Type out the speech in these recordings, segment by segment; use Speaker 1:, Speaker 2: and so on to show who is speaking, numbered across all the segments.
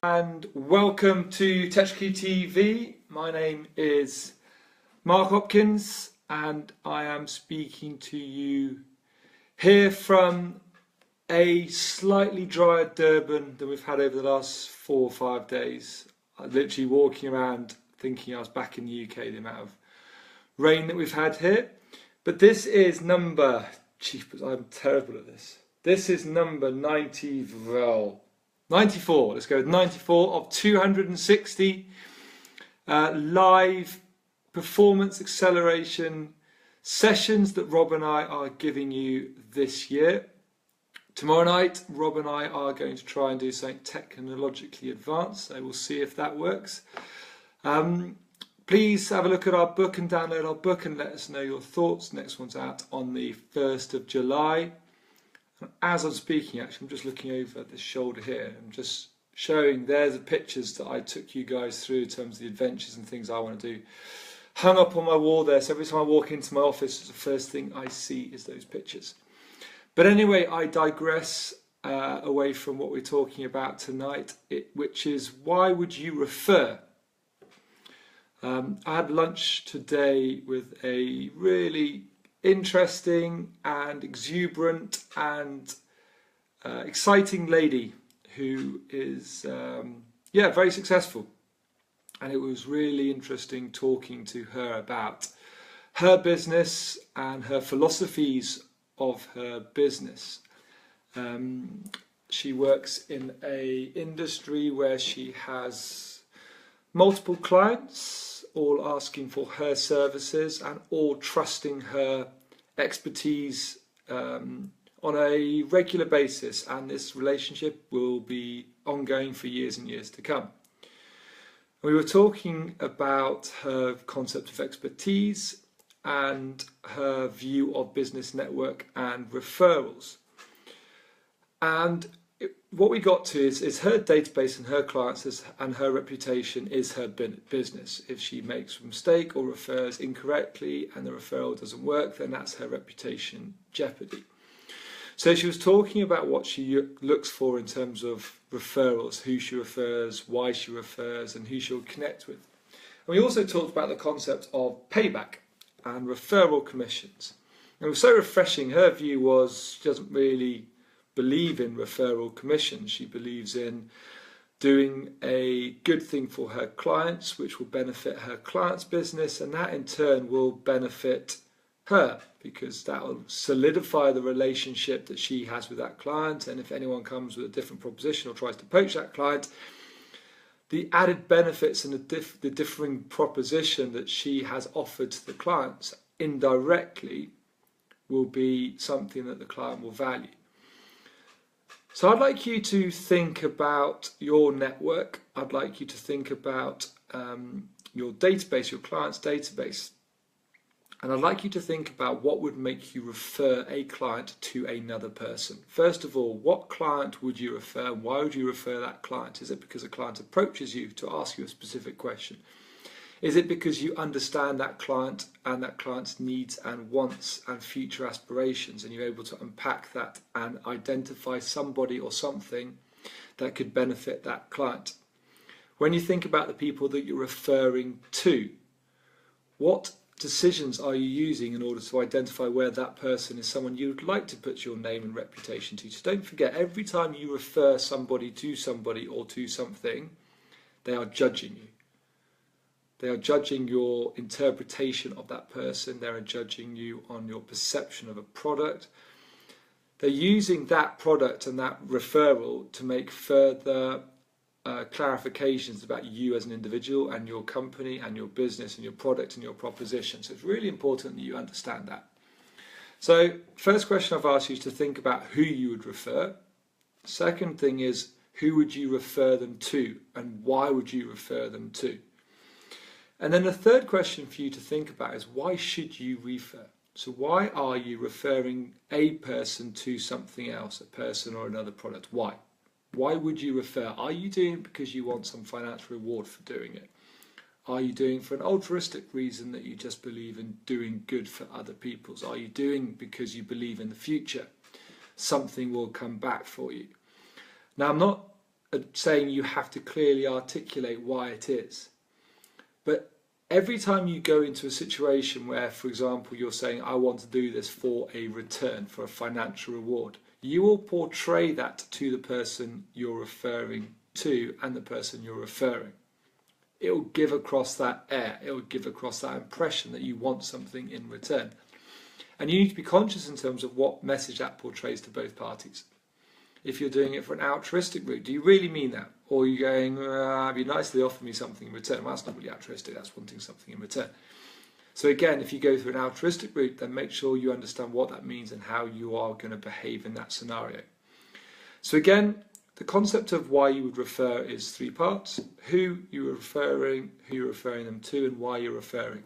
Speaker 1: And welcome to Tetrakey TV. My name is Mark Hopkins and I am speaking to you here from a slightly drier Durban than we've had over the last 4 or 5 days. I'm literally walking around thinking I was back in the UK, the amount of rain that we've had here. But this is number, I'm terrible at this. This is number 94, let's go with 94 of 260 live performance acceleration sessions that Rob and I are giving you this year. Tomorrow night, Rob and I are going to try and do something technologically advanced, so we'll see if that works. Please have a look at our book and download our book and let us know your thoughts. Next one's out on the 1st of July. As I'm speaking, actually, I'm just looking over this shoulder here. I'm just showing, there's the pictures that I took you guys through in terms of the adventures and things I want to do. Hung up on my wall there, so every time I walk into my office, the first thing I see is those pictures. But anyway, I digress away from what we're talking about tonight, which is why would you refer? I had lunch today with a really interesting and exuberant and exciting lady who is very successful, and it was really interesting talking to her about her business and her philosophies of her business. She works in a industry where she has multiple clients, all asking for her services and all trusting her expertise on a regular basis, and this relationship will be ongoing for years and years to come. We were talking about her concept of expertise and her view of business network and referrals. And what we got to is her database and her clients and her reputation is her business. If she makes a mistake or refers incorrectly and the referral doesn't work, then that's her reputation jeopardy. So she was talking about what she looks for in terms of referrals, who she refers, why she refers, and who she'll connect with. And we also talked about the concept of payback and referral commissions. And it was so refreshing. Her view was she doesn't really believe in referral commissions. She believes in doing a good thing for her clients, which will benefit her client's business, and that in turn will benefit her, because that will solidify the relationship that she has with that client. And if anyone comes with a different proposition or tries to poach that client, the added benefits and the differing proposition that she has offered to the clients indirectly will be something that the client will value. So I'd like you to think about your network. I'd like you to think about your database, your client's database. And I'd like you to think about what would make you refer a client to another person. First of all, what client would you refer? Why would you refer that client? Is it because a client approaches you to ask you a specific question? Is it because you understand that client and that client's needs and wants and future aspirations, and you're able to unpack that and identify somebody or something that could benefit that client? When you think about the people that you're referring to, what decisions are you using in order to identify where that person is someone you would like to put your name and reputation to? So don't forget, every time you refer somebody or to something, they are judging you. They are judging your interpretation of that person. They are judging you on your perception of a product. They're using that product and that referral to make further clarifications about you as an individual and your company and your business and your product and your proposition. So it's really important that you understand that. So first question I've asked you is to think about who you would refer. Second thing is, who would you refer them to and why would you refer them to? And then the third question for you to think about is, why should you refer? So why are you referring a person to something else, a person or another product? Why? Why would you refer? Are you doing it because you want some financial reward for doing it? Are you doing it for an altruistic reason that you just believe in doing good for other people? Are you doing it because you believe in the future something will come back for you? Now, I'm not saying you have to clearly articulate why it is. But every time you go into a situation where, for example, you're saying, I want to do this for a return, for a financial reward, you will portray that to the person you're referring to and the person you're referring. It will give across that air, it will give across that impression that you want something in return. And you need to be conscious in terms of what message that portrays to both parties. If you're doing it for an altruistic route, do you really mean that? Or are you going, it'd be nice if they offer me something in return? Well, that's not really altruistic, that's wanting something in return. So again, if you go through an altruistic route, then make sure you understand what that means and how you are going to behave in that scenario. So again, the concept of why you would refer is 3 parts: who you're referring, who you're referring them to, and why you're referring.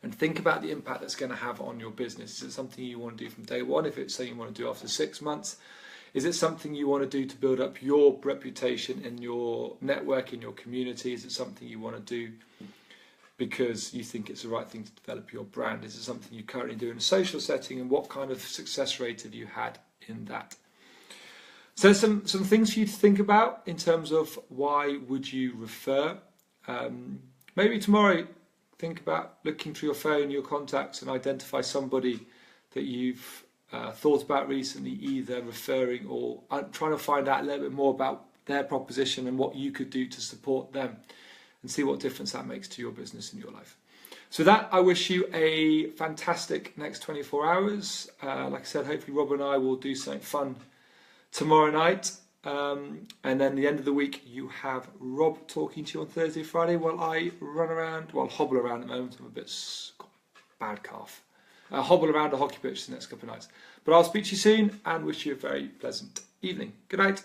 Speaker 1: And think about the impact that's going to have on your business. Is it something you want to do from day one? If it's something you want to do after 6 months, is it something you want to do to build up your reputation in your network, in your community? Is it something you want to do because you think it's the right thing to develop your brand? Is it something you currently do in a social setting, and what kind of success rate have you had in that? So some things for you to think about in terms of why would you refer. Maybe tomorrow think about looking through your phone, your contacts, and identify somebody that you've thought about recently, either referring or trying to find out a little bit more about their proposition and what you could do to support them, and see what difference that makes to your business and your life. So that, I wish you a fantastic next 24 hours. Like I said, hopefully Rob and I will do something fun tomorrow night. And then the end of the week, you have Rob talking to you on Thursday, Friday, while I hobble around at the moment. I'm a bit bad calf. Hobble around a hockey pitch the next couple of nights. But I'll speak to you soon and wish you a very pleasant evening. Good night.